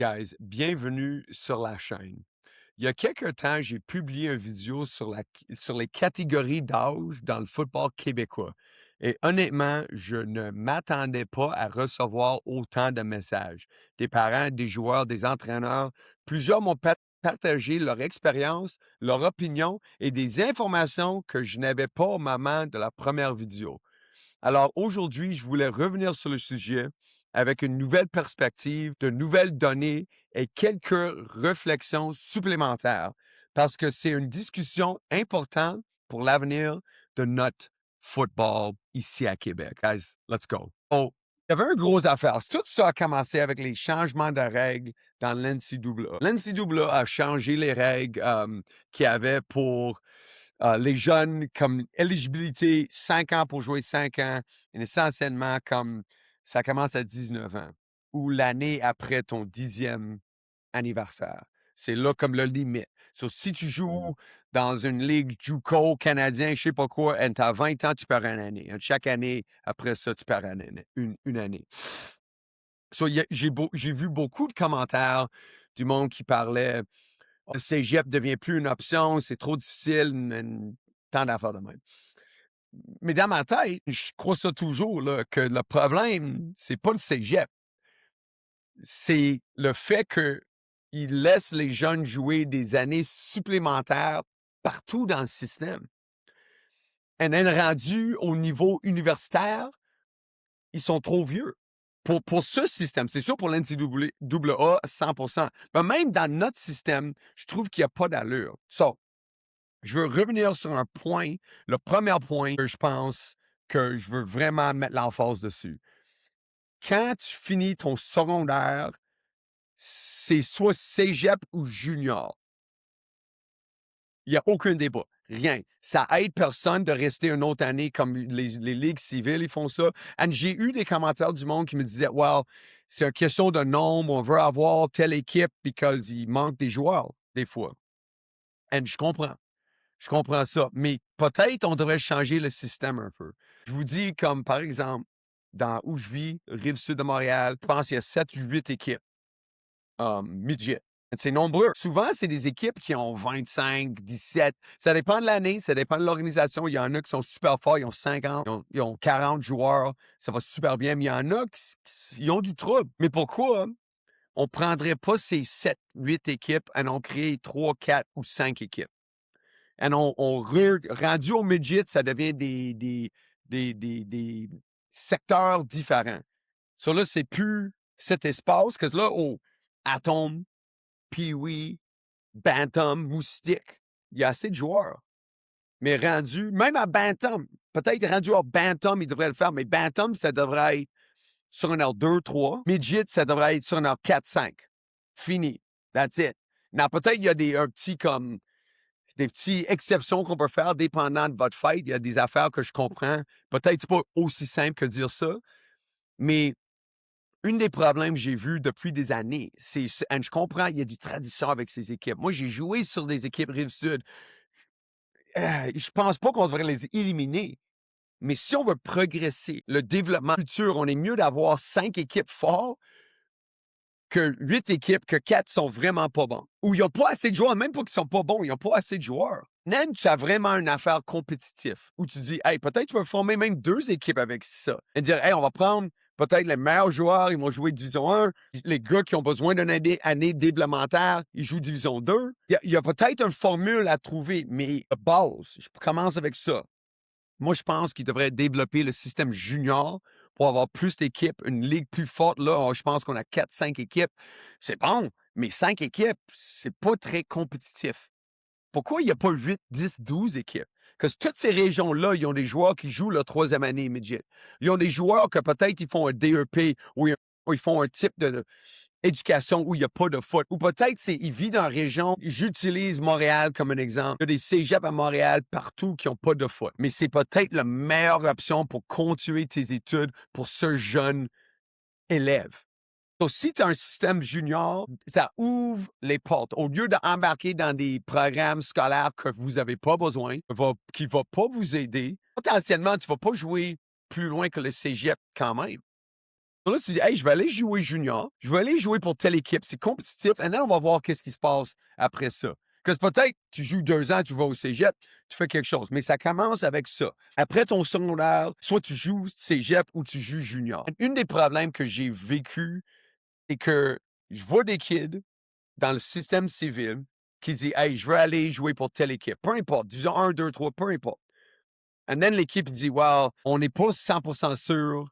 Guys, bienvenue sur la chaîne. Il y a quelque temps, j'ai publié une vidéo sur les catégories d'âge dans le football québécois. Et honnêtement, je ne m'attendais pas à recevoir autant de messages. Des parents, des joueurs, des entraîneurs. Plusieurs m'ont partagé leur expérience, leur opinion et des informations que je n'avais pas au moment de la première vidéo. Alors aujourd'hui, je voulais revenir sur le sujet avec une nouvelle perspective, de nouvelles données et quelques réflexions supplémentaires parce que c'est une discussion importante pour l'avenir de notre football ici à Québec. Guys, let's go. Oh, il y avait une grosse affaire. Tout ça a commencé avec les changements de règles dans l'NCAA. L'NCAA a changé les règles qu'il y avait pour les jeunes comme éligibilité 5 ans pour jouer 5 ans, et essentiellement comme ça commence à 19 ans ou l'année après ton 10e anniversaire. C'est là comme le limite. So, si tu joues dans une ligue JUCO canadien, je sais pas quoi, et tu as 20 ans, tu perds une année. Chaque année, après ça, tu perds une année. So, j'ai vu beaucoup de commentaires du monde qui parlait le cégep devient plus une option, c'est trop difficile, tant d'affaires de même. Mais dans ma tête, je crois ça toujours, là, que le problème, c'est pas le cégep. C'est le fait qu'il laisse les jeunes jouer des années supplémentaires partout dans le système. Et même rendu au niveau universitaire, ils sont trop vieux. Pour ce système, c'est sûr pour l'NCAA, 100%. Mais même dans notre système, je trouve qu'il n'y a pas d'allure. So, je veux revenir sur un point, le premier point que je pense que je veux vraiment mettre l'emphase dessus. Quand tu finis ton secondaire, c'est soit cégep ou junior. Il n'y a aucun débat. Rien. Ça aide personne de rester une autre année comme les ligues civiles, ils font ça. Et j'ai eu des commentaires du monde qui me disaient, well, c'est une question de nombre, on veut avoir telle équipe parce qu'il manque des joueurs, des fois. Et je comprends. Je comprends ça. Mais peut-être on devrait changer le système un peu. Je vous dis, comme par exemple, dans où je vis, Rive-Sud de Montréal, je pense qu'il y a 7 ou 8 équipes midget. C'est nombreux. Souvent, c'est des équipes qui ont 25, 17. Ça dépend de l'année, ça dépend de l'organisation. Il y en a qui sont super forts, ils ont 50, ils ont 40 joueurs, ça va super bien. Mais il y en a qui ont du trouble. Mais pourquoi on ne prendrait pas ces 7, 8 équipes et on crée 3, 4 ou 5 équipes? Et rendu au midget, ça devient des secteurs différents. So là, c'est plus cet espace, que là, au Atom, Pee-wee, Bantam, Moustique, il y a assez de joueurs. Mais rendu, même à Bantam, peut-être rendu à Bantam, il devrait le faire, mais Bantam, ça devrait être sur un R2, 3. Midget, ça devrait être sur un R4, 5. Fini. That's it. Now, peut-être il y a un petit comme des petites exceptions qu'on peut faire dépendant de votre fête. Il y a des affaires que je comprends. Peut-être c'est pas aussi simple que dire ça, mais une des problèmes que j'ai vu depuis des années, et je comprends, il y a du tradition avec ces équipes. Moi, j'ai joué sur des équipes Rive-Sud. Je pense pas qu'on devrait les éliminer. Mais si on veut progresser, le développement futur, on est mieux d'avoir 5 équipes fortes que 8 équipes, que 4 sont vraiment pas bons. Ou ils n'ont pas assez de joueurs, même pas qu'ils sont pas bons, ils n'ont pas assez de joueurs. Même tu as vraiment une affaire compétitive où tu dis, hey, peut-être tu peux former même 2 équipes avec ça. Et dire, hey, on va prendre peut-être les meilleurs joueurs, ils vont jouer Division 1. Les gars qui ont besoin d'une année développementale, ils jouent Division 2. Il y a peut-être une formule à trouver, mais de base, je commence avec ça. Moi, je pense qu'il devrait développer le système junior pour avoir plus d'équipes, une ligue plus forte. Là, je pense qu'on a 4-5 équipes. C'est bon, mais 5 équipes, c'est pas très compétitif. Pourquoi il n'y a pas 8, 10, 12 équipes? Parce que toutes ces régions-là, ils ont des joueurs qui jouent leur troisième année midget. Ils ont des joueurs que peut-être ils font un DEP ou ils font un type de éducation où il n'y a pas de foot. Ou peut-être ils vivent dans la région. J'utilise Montréal comme un exemple. Il y a des cégeps à Montréal partout qui n'ont pas de foot. Mais c'est peut-être la meilleure option pour continuer tes études pour ce jeune élève. Donc, si tu as un système junior, ça ouvre les portes. Au lieu d'embarquer dans des programmes scolaires que vous n'avez pas besoin, qui ne vont pas vous aider, potentiellement, tu ne vas pas jouer plus loin que le cégep quand même. Là, tu dis, hey, je vais aller jouer junior, je vais aller jouer pour telle équipe, c'est compétitif, et là, on va voir qu'est-ce qui se passe après ça. Parce que peut-être, tu joues 2 ans, tu vas au cégep, tu fais quelque chose, mais ça commence avec ça. Après ton secondaire, soit tu joues cégep ou tu joues junior. Une des problèmes que j'ai vécu, c'est que je vois des kids dans le système civil qui disent, hey, je veux aller jouer pour telle équipe, peu importe, division 1, 2, 3, peu importe. Et then l'équipe dit, well, on n'est pas 100% sûr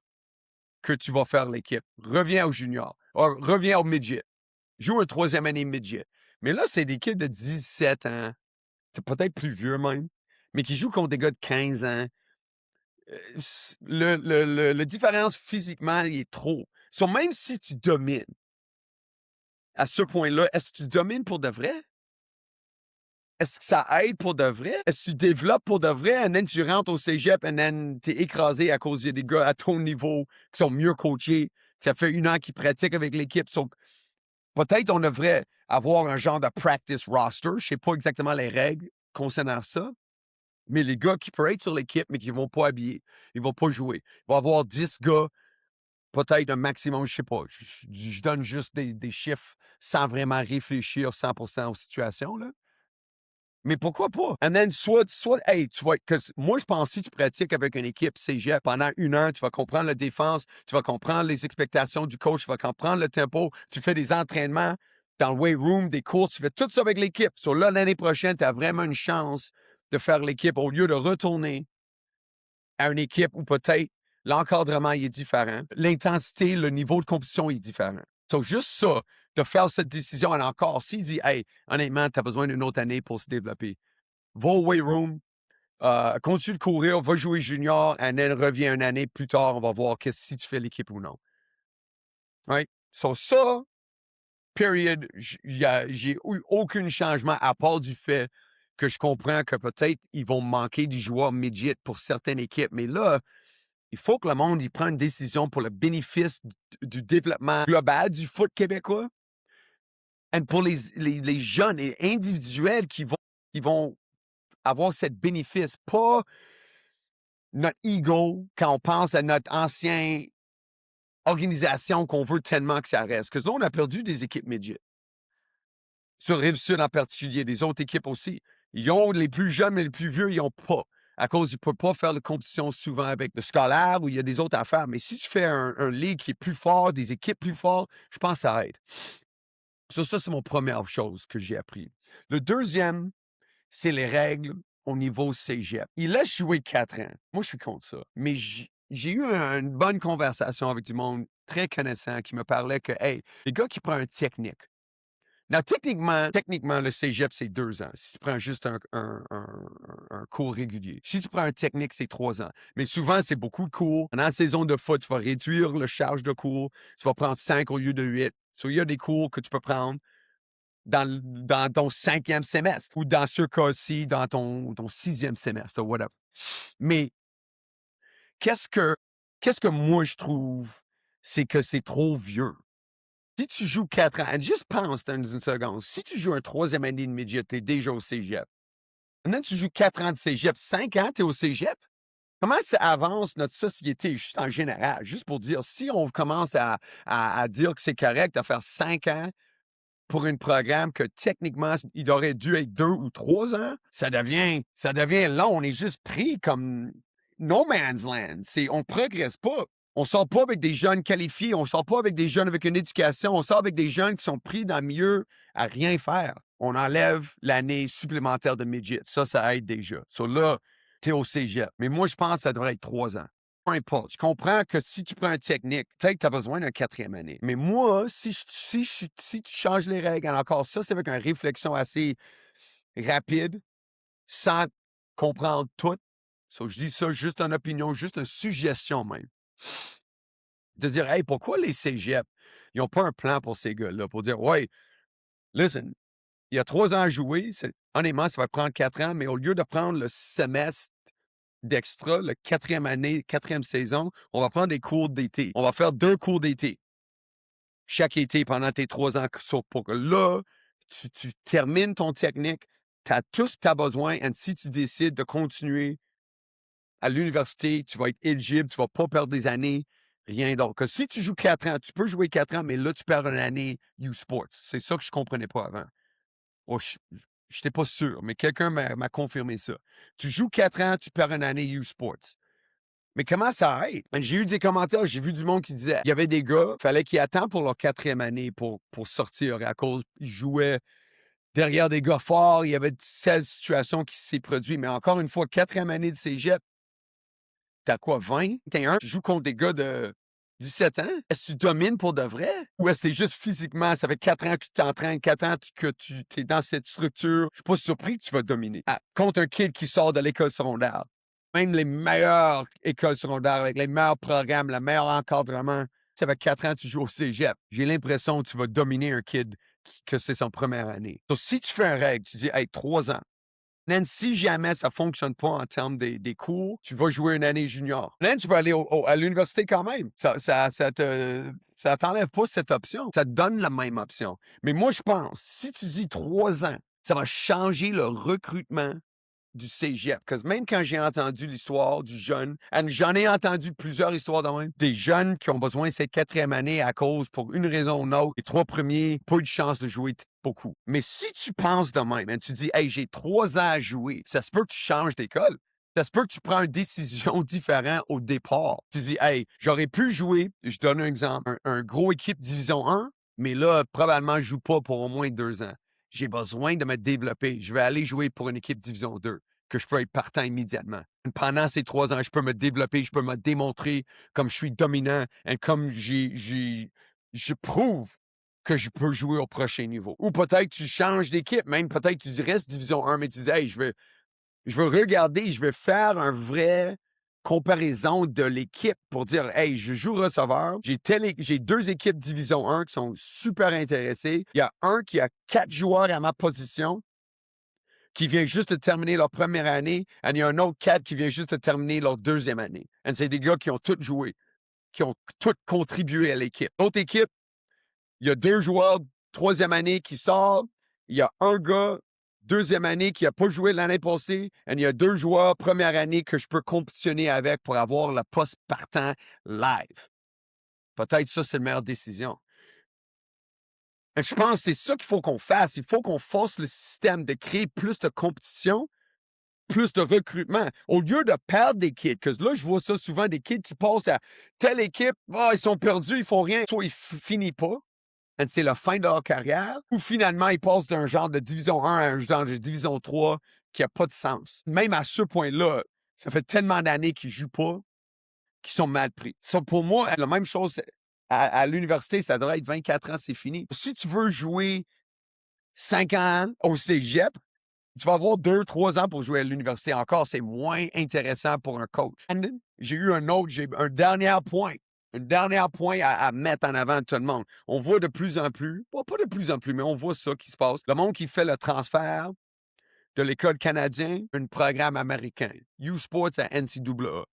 que tu vas faire l'équipe. Reviens au junior. Reviens au midget. Joue un troisième année midget. Mais là, c'est des kids de 17 ans, c'est peut-être plus vieux même, mais qui jouent contre des gars de 15 ans. Le différence physiquement, il est trop. So, même si tu domines à ce point-là, est-ce que tu domines pour de vrai? Est-ce que ça aide pour de vrai? Est-ce que tu développes pour de vrai? Et then tu rentres au cégep et then t'es écrasé à cause des gars à ton niveau qui sont mieux coachés. Ça fait 1 an qu'ils pratiquent avec l'équipe. So, peut-être on devrait avoir un genre de practice roster. Je sais pas exactement les règles concernant ça. Mais les gars qui peuvent être sur l'équipe, mais qui vont pas habiller, ils vont pas jouer. Il va y avoir 10 gars, peut-être un maximum, je sais pas. Je donne juste des chiffres sans vraiment réfléchir 100% aux situations, là. Mais pourquoi pas? And then, soit, hey, tu vas moi, je pense que si tu pratiques avec une équipe cégep pendant 1 an, tu vas comprendre la défense, tu vas comprendre les expectations du coach, tu vas comprendre le tempo, tu fais des entraînements dans le weight room, des courses, tu fais tout ça avec l'équipe. So là, l'année prochaine, tu as vraiment une chance de faire l'équipe au lieu de retourner à une équipe où peut-être l'encadrement est différent, l'intensité, le niveau de compétition est différent. So, juste ça, de faire cette décision, et encore, s'il dit, hey, honnêtement, tu as besoin d'une autre année pour se développer, va au weight room, continue de courir, va jouer junior, et then reviens 1 année plus tard, on va voir si tu fais l'équipe ou non. Right? So, ça, period, j'ai eu aucun changement à part du fait que je comprends que peut-être ils vont manquer du joueur midget pour certaines équipes. Mais là, il faut que le monde y prenne une décision pour le bénéfice du développement global du foot québécois. Et pour les jeunes et individuels qui vont avoir ce bénéfice, pas notre ego quand on pense à notre ancienne organisation qu'on veut tellement que ça reste. Parce que là, on a perdu des équipes midget. Sur Rive-Sud en particulier, des autres équipes aussi. Ils ont les plus jeunes, mais les plus vieux, ils n'ont pas. À cause, ils ne peuvent pas faire de compétition souvent avec le scolaire ou il y a des autres affaires. Mais si tu fais un ligue qui est plus fort, des équipes plus fortes, je pense que ça aide. Ça, c'est mon première chose que j'ai appris. Le deuxième, c'est les règles au niveau cégep. Il laisse jouer 4 ans. Moi, je suis contre ça. Mais j'ai eu une bonne conversation avec du monde très connaissant qui me parlait que, hey, les gars qui prennent un technique. Non, techniquement, le cégep, c'est 2 ans. Si tu prends juste un cours régulier. Si tu prends un technique, c'est 3 ans. Mais souvent, c'est beaucoup de cours. Pendant la saison de foot, tu vas réduire le charge de cours. Tu vas prendre 5 au lieu de 8. So, il y a des cours que tu peux prendre dans ton 5e semestre ou dans ce cas-ci, dans ton 6e semestre, whatever. Mais qu'est-ce que moi, je trouve, c'est que c'est trop vieux. Si tu joues 4 ans, juste pense dans une seconde. Si tu joues un troisième année de midget, t'es déjà au cégep. Maintenant, tu joues 4 ans de cégep, 5 ans, t'es au cégep. Comment ça avance notre société, juste en général? Juste pour dire, si on commence à dire que c'est correct de faire 5 ans pour un programme que techniquement, il aurait dû être 2 ou 3 ans, ça devient long. On est juste pris comme no man's land. On ne progresse pas. On sort pas avec des jeunes qualifiés, on sort pas avec des jeunes avec une éducation, on sort avec des jeunes qui sont pris dans le milieu à rien faire. On enlève l'année supplémentaire de midget. Ça aide déjà. Là, tu es au cégep. Mais moi, je pense que ça devrait être 3 ans. Peu importe. Je comprends que si tu prends un technique, peut-être que tu as besoin d'un 4e année. Mais moi, si tu changes les règles, encore ça, c'est avec une réflexion assez rapide, sans comprendre tout. Je dis ça juste en opinion, juste une suggestion même. De dire, hey, pourquoi les cégeps, ils n'ont pas un plan pour ces gars-là, pour dire, ouais, listen, il y a 3 ans à jouer, honnêtement, ça va prendre 4 ans, mais au lieu de prendre le semestre d'extra, le 4e année, 4e saison, on va prendre des cours d'été. On va faire 2 cours d'été chaque été pendant tes 3 ans. Pour que là, tu termines ton technique, tu as tout ce que tu as besoin, et si tu décides de continuer à l'université, tu vas être éligible, tu ne vas pas perdre des années. Rien d'autre. Que si tu joues 4 ans, tu peux jouer 4 ans, mais là, tu perds une année U-Sports. C'est ça que je comprenais pas avant. Oh, je n'étais pas sûr, mais quelqu'un m'a confirmé ça. Tu joues 4 ans, tu perds une année U-Sports. Mais comment ça aide? J'ai eu des commentaires, j'ai vu du monde qui disait il y avait des gars, il fallait qu'ils attendent pour leur 4e année pour sortir à cause ils jouaient derrière des gars forts, il y avait 16 situations qui s'est produites. Mais encore une fois, 4e année de cégep, t'as quoi, 20, 21? Tu joues contre des gars de 17 ans? Est-ce que tu domines pour de vrai? Ou est-ce que c'est juste physiquement, ça fait 4 ans que tu t'entraînes, 4 ans que tu es dans cette structure? Je suis pas surpris que tu vas dominer. Contre un kid qui sort de l'école secondaire. Même les meilleures écoles secondaires avec les meilleurs programmes, le meilleur encadrement, ça fait 4 ans que tu joues au cégep. J'ai l'impression que tu vas dominer un kid que c'est son première année. Donc, si tu fais un règle, tu dis, hey, 3 ans. Même si jamais ça ne fonctionne pas en termes des cours, tu vas jouer une année junior. Même tu vas aller à l'université quand même. Ça t'enlève pas cette option. Ça te donne la même option. Mais moi, je pense, si tu dis 3 ans, ça va changer le recrutement du cégep. Parce que même quand j'ai entendu l'histoire du jeune, j'en ai entendu plusieurs histoires de même, des jeunes qui ont besoin de cette 4e année à cause, pour une raison ou une autre, les 3 premiers, pas eu de chance de jouer beaucoup. Mais si tu penses de même, tu dis, hey, j'ai 3 ans à jouer, ça se peut que tu changes d'école. Ça se peut que tu prends une décision différente au départ. Tu dis, hey, j'aurais pu jouer, je donne un exemple, un gros équipe Division 1, mais là, probablement, je joue pas pour au moins 2 ans. J'ai besoin de me développer. Je vais aller jouer pour une équipe Division 2 que je peux être partant immédiatement. Pendant ces 3 ans, je peux me développer, je peux me démontrer comme je suis dominant et comme je prouve que je peux jouer au prochain niveau. Ou peut-être tu changes d'équipe, même peut-être tu restes Division 1, mais tu dis, hey, je veux regarder, je vais faire un vrai comparaison de l'équipe pour dire, hey, je joue receveur, j'ai 2 équipes Division 1 qui sont super intéressées. Il y a un qui a 4 joueurs à ma position qui vient juste de terminer leur première année, et il y a un autre 4 qui vient juste de terminer leur 2e année. Et c'est des gars qui ont tous joué, qui ont tous contribué à l'équipe. L'autre équipe, il y a 2 joueurs 3e année qui sortent, il y a un gars 2e année qui n'a pas joué l'année passée, et il y a 2 joueurs première année que je peux compétitionner avec pour avoir le poste partant live. Peut-être ça, c'est la meilleure décision. Et je pense que c'est ça qu'il faut qu'on fasse. Il faut qu'on force le système de créer plus de compétition, plus de recrutement. Au lieu de perdre des kids, parce que là, je vois ça souvent, des kids qui passent à telle équipe, ils sont perdus, ils font rien. Soit ils finissent pas, et c'est la fin de leur carrière, ou finalement, ils passent d'un genre de division 1 à un genre de division 3 qui n'a pas de sens. Même à ce point-là, ça fait tellement d'années qu'ils ne jouent pas, qu'ils sont mal pris. Ça, pour moi, la même chose à l'université, ça devrait être 24 ans, c'est fini. Si tu veux jouer 5 ans au cégep, tu vas avoir 2-3 ans pour jouer à l'université encore. C'est moins intéressant pour un coach. J'ai un dernier point. Un dernier point à mettre en avant de tout le monde. On voit de plus en plus, pas de plus en plus, mais on voit ça qui se passe. Le monde qui fait le transfert de l'école canadienne, un programme américain. U-Sports à NCAA.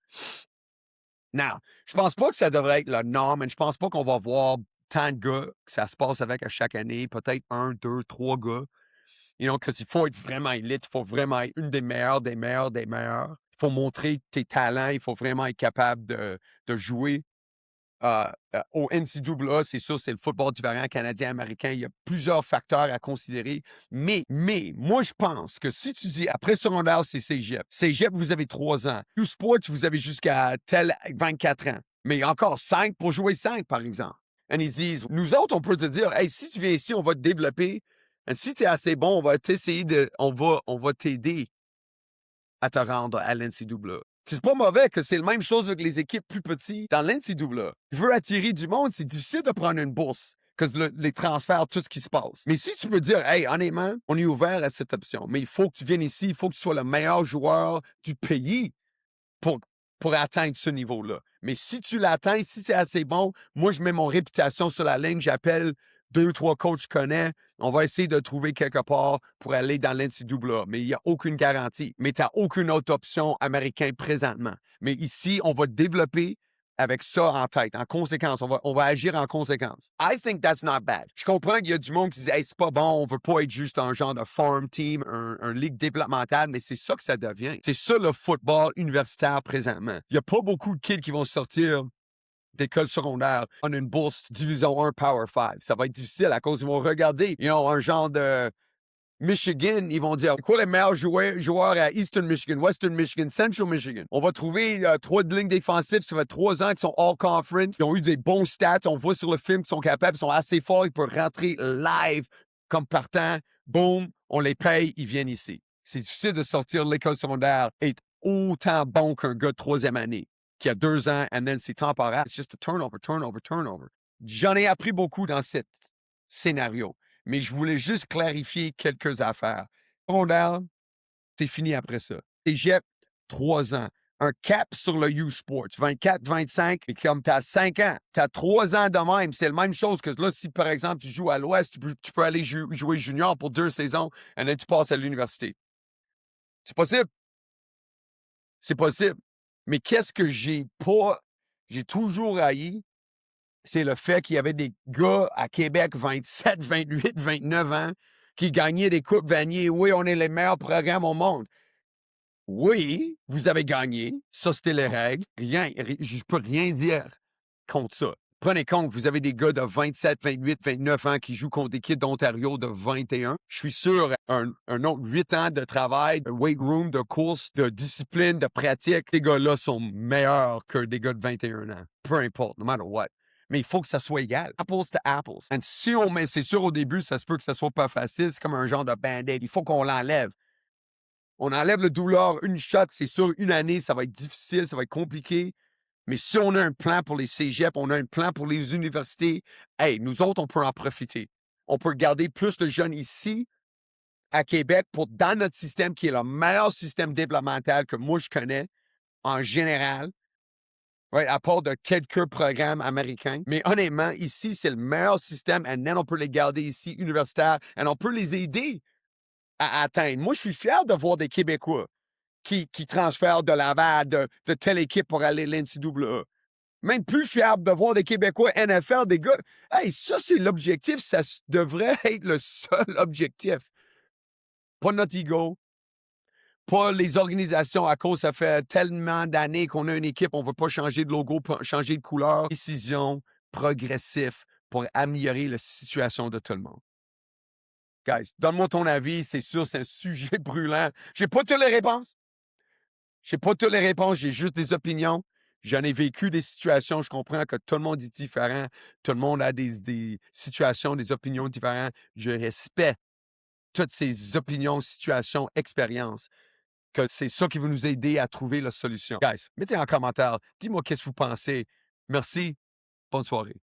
Non, je pense pas que ça devrait être la norme, et je pense pas qu'on va voir tant de gars que ça se passe avec à chaque année. Peut-être 1, 2, 3 gars. Parce qu'il faut être vraiment élite, il faut vraiment être une des meilleures, des meilleures, des meilleures. Il faut montrer tes talents, il faut vraiment être capable de jouer. Au NCAA, c'est sûr, c'est le football différent canadien-américain. Il y a plusieurs facteurs à considérer. Mais, moi, je pense que si tu dis, après secondaire, c'est cégep. Cégep, vous avez 3 ans. U-Sport, vous avez jusqu'à 24 ans. Mais encore 5 pour jouer 5, par exemple. Et ils disent, nous autres, on peut te dire, hey, si tu viens ici, on va te développer. Et si tu es assez bon, on va t'aider à te rendre à l'NCAA. C'est pas mauvais que c'est la même chose avec les équipes plus petites dans l'NCAA. Tu veux attirer du monde, c'est difficile de prendre une bourse que les transferts, tout ce qui se passe. Mais si tu peux dire, hey, honnêtement, on est ouvert à cette option, mais il faut que tu viennes ici, il faut que tu sois le meilleur joueur du pays pour atteindre ce niveau-là. Mais si tu l'atteins, si c'est assez bon, moi, je mets mon réputation sur la ligne, j'appelle 2 ou 3 coachs que je connais, on va essayer de trouver quelque part pour aller dans l'NCAA. Mais il n'y a aucune garantie. Mais tu n'as aucune autre option américaine présentement. Mais ici, on va développer avec ça en tête. En conséquence, on va agir en conséquence. I think that's not bad. Je comprends qu'il y a du monde qui dit, hey, c'est pas bon, on veut pas être juste un genre de farm team, un ligue développementale, mais c'est ça que ça devient. C'est ça le football universitaire présentement. Il n'y a pas beaucoup de kids qui vont sortir d'école secondaire, on a une bourse division 1 Power 5. Ça va être difficile à cause ils vont regarder, un genre de Michigan, ils vont dire quoi les meilleurs joueurs à Eastern Michigan, Western Michigan, Central Michigan. On va trouver 3 lignes défensives, ça fait 3 ans qu'ils sont all conference, ils ont eu des bons stats, on voit sur le film qu'ils sont capables, ils sont assez forts, ils peuvent rentrer live comme partant, boum, on les paye, ils viennent ici. C'est difficile de sortir de l'école secondaire et être autant bon qu'un gars de 3e année qui a 2 ans, and then c'est temporaire. It's just a turnover. J'en ai appris beaucoup dans ce scénario, mais je voulais juste clarifier quelques affaires. Secondaire, c'est fini après ça. Cégep, 3 ans. Un cap sur le U-Sports, 24-25, et comme tu as 5 ans, tu as 3 ans de même. C'est la même chose que là, si par exemple tu joues à l'Ouest, tu peux aller jouer junior pour 2 saisons, et là tu passes à l'université. C'est possible. C'est possible. Mais qu'est-ce que j'ai toujours haï, c'est le fait qu'il y avait des gars à Québec, 27, 28, 29 ans, qui gagnaient des coupes Vanier. Oui, on est les meilleurs programmes au monde. Oui, vous avez gagné. Ça, c'était les règles. Je peux rien dire contre ça. Prenez compte, vous avez des gars de 27, 28, 29 ans qui jouent contre des kids d'Ontario de 21. Je suis sûr, un autre 8 ans de travail, de weight room, de course, de discipline, de pratique, ces gars-là sont meilleurs que des gars de 21 ans. Peu importe, no matter what. Mais il faut que ça soit égal. Apples to apples. Et si on met, c'est sûr au début, ça se peut que ça soit pas facile. C'est comme un genre de band-aid. Il faut qu'on l'enlève. On enlève le douleur, une shot, c'est sûr, une année, ça va être difficile, ça va être compliqué. Mais si on a un plan pour les cégeps, on a un plan pour les universités, hey, nous autres, on peut en profiter. On peut garder plus de jeunes ici, à Québec, dans notre système qui est le meilleur système développemental que moi je connais, en général, right, à part de quelques programmes américains. Mais honnêtement, ici, c'est le meilleur système, et on peut les garder ici, universitaires, et on peut les aider à atteindre. Moi, je suis fier de voir des Québécois qui transfèrent de Laval, de telle équipe pour aller à l'NCAA. Même plus fiable de voir des Québécois NFL, des gars. Hey, ça, c'est l'objectif. Ça devrait être le seul objectif. Pas notre ego, pas les organisations à cause ça fait tellement d'années qu'on a une équipe, on ne veut pas changer de logo, pas changer de couleur. Décision progressive pour améliorer la situation de tout le monde. Guys, donne-moi ton avis. C'est sûr, c'est un sujet brûlant. J'ai pas toutes les réponses. J'ai juste des opinions. J'en ai vécu des situations. Je comprends que tout le monde est différent. Tout le monde a des situations, des opinions différentes. Je respecte toutes ces opinions, situations, expériences. Que c'est ça qui va nous aider à trouver la solution. Guys, mettez en commentaire. Dis-moi qu'est-ce que vous pensez. Merci. Bonne soirée.